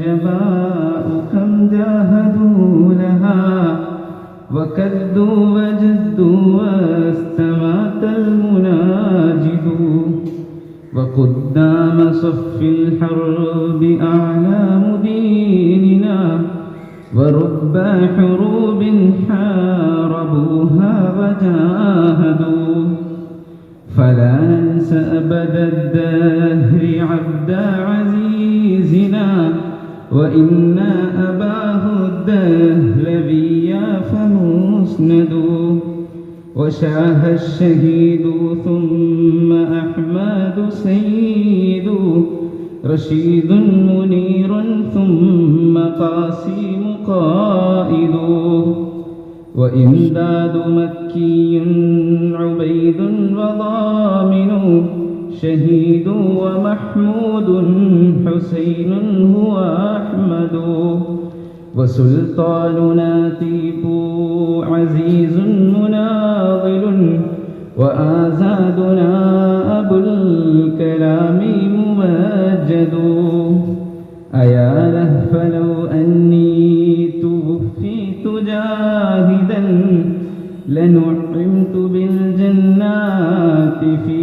الأنجباء كم جاهدوا لها وكدوا وجدوا واستمات المناجد وقدام صف الحرب أعلام ديننا ورب حروب حاربوها وجاهدوا فلا ننسى أبد الدهر عبد عزيزنا وإن أباه الدهلوي فمسند وشاه الشهيد ثم أحمد سيد رشيد منير ثم قاسم قائد وإمداد مكي عبيد وضامن شهيد ومحمود حسين هو أحمد وسلطاننا تيبو عزيز مناضل وآزادنا أبو الكلام ممجد أيا لهف لو أني توفيت جاهدا لنعمت بالجنات في